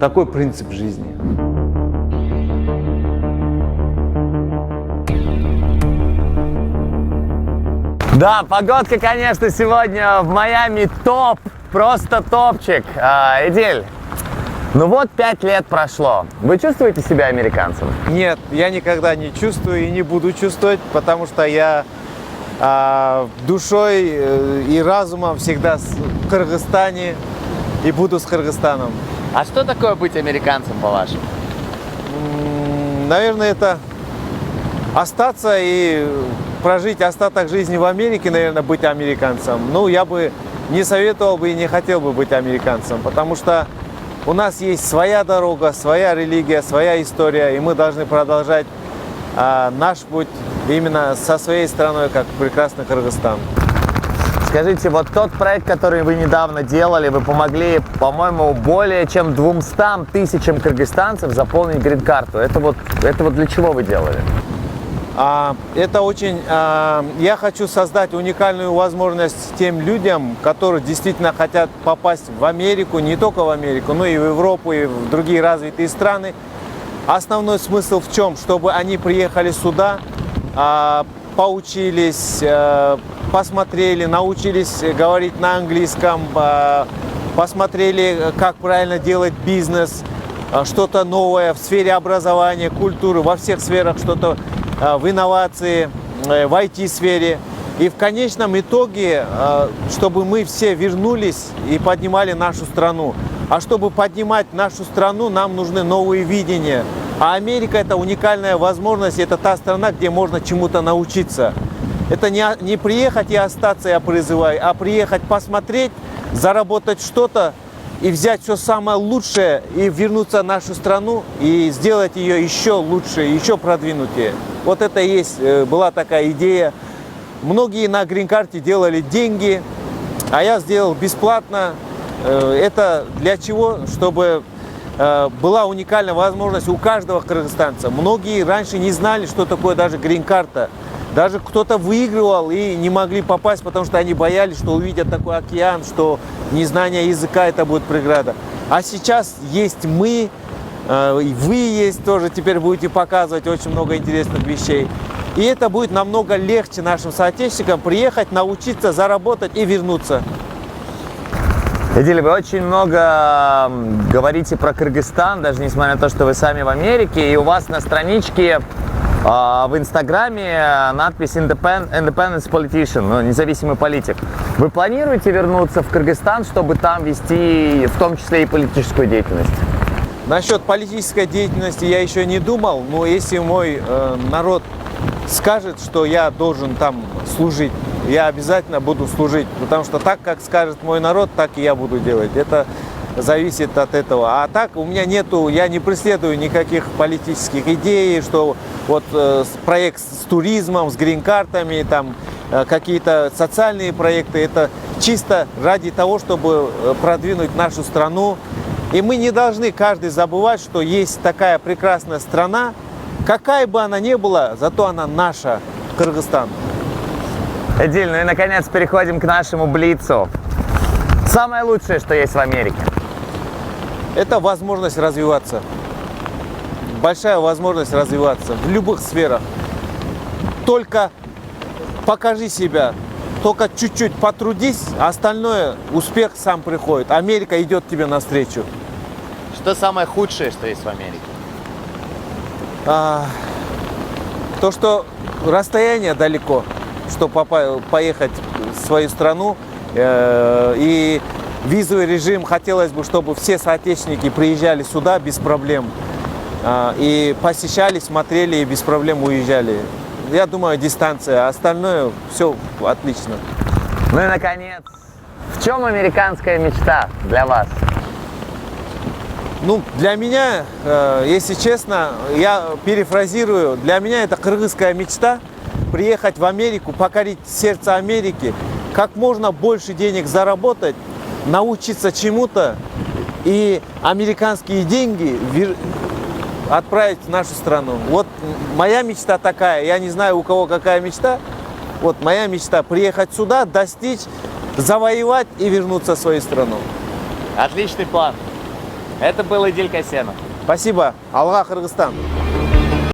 такой принцип жизни. Да, погодка, конечно, сегодня в Майами топ, просто топчик. Эдиль, ну вот 5 лет прошло. Вы чувствуете себя американцем? Нет, я никогда не чувствую и не буду чувствовать, потому что я душой и разумом всегда в Кыргызстане и буду с Кыргызстаном. А что такое быть американцем, по-вашему? Наверное, это остаться и прожить остаток жизни в Америке, наверное, быть американцем. Ну, я бы не советовал бы и не хотел бы быть американцем, потому что у нас есть своя дорога, своя религия, своя история, и мы должны продолжать наш путь именно со своей страной, как прекрасный Кыргызстан. Скажите, вот тот проект, который вы недавно делали, вы помогли, по-моему, более чем 200 тысячам кыргызстанцев заполнить грин-карту. Это вот для чего вы делали? Это очень... Я хочу создать уникальную возможность тем людям, которые действительно хотят попасть в Америку, не только в Америку, но и в Европу, и в другие развитые страны. Основной смысл в чем? Чтобы они приехали сюда, поучились, посмотрели, научились говорить на английском, посмотрели, как правильно делать бизнес, что-то новое в сфере образования, культуры, во всех сферах что-то, в инновации, в IT-сфере. И в конечном итоге, чтобы мы все вернулись и поднимали нашу страну. А чтобы поднимать нашу страну, нам нужны новые видения. А Америка – это уникальная возможность, это та страна, где можно чему-то научиться. Это не приехать и остаться, я призываю, а приехать посмотреть, заработать что-то и взять все самое лучшее и вернуться в нашу страну и сделать ее еще лучше, еще продвинутее. Вот это и есть, была такая идея. Многие на грин-карте делали деньги, а я сделал бесплатно. Это для чего? Чтобы была уникальная возможность у каждого кыргызстанца. Многие раньше не знали, что такое даже грин-карта. Даже кто-то выигрывал и не могли попасть, потому что они боялись, что увидят такой океан, что незнание языка это будет преграда. А сейчас есть мы, и вы есть тоже, теперь будете показывать очень много интересных вещей. И это будет намного легче нашим соотечественникам приехать, научиться, заработать и вернуться. Эдиль, вы очень много говорите про Кыргызстан, даже несмотря на то, что вы сами в Америке, и у вас на страничке в Инстаграме надпись Independence Politician, ну, независимый политик. Вы планируете вернуться в Кыргызстан, чтобы там вести в том числе и политическую деятельность? Насчет политической деятельности я еще не думал, но если мой народ скажет, что я должен там служить, я обязательно буду служить, потому что так, как скажет мой народ, так и я буду делать. Это зависит от этого. А так у меня нету, я не преследую никаких политических идей, что вот проект с туризмом, с грин-картами, там какие-то социальные проекты. Это чисто ради того, чтобы продвинуть нашу страну. И мы не должны каждый забывать, что есть такая прекрасная страна, какая бы она ни была, зато она наша, Кыргызстан. Эдиль, ну и наконец переходим к нашему блицу. Самое лучшее, что есть в Америке? Это возможность развиваться. Большая возможность развиваться в любых сферах. Только покажи себя, только чуть-чуть потрудись, а остальное успех сам приходит. Америка идет тебе навстречу. Что самое худшее, что есть в Америке? То, что расстояние далеко, чтобы поехать в свою страну, и визовый режим, хотелось бы, чтобы все соотечественники приезжали сюда без проблем, и посещали, смотрели и без проблем уезжали. Я думаю, дистанция, а остальное все отлично. Ну и наконец, в чем американская мечта для вас? Ну, для меня, если честно, я перефразирую, для меня это кыргызская мечта приехать в Америку, покорить сердце Америки, как можно больше денег заработать, научиться чему-то и американские деньги отправить в нашу страну. Вот моя мечта такая, я не знаю, у кого какая мечта, вот моя мечта приехать сюда, достичь, завоевать и вернуться в свою страну. Отличный план. Это был Идиль Касьянов. Спасибо. Алга, Кыргызстан.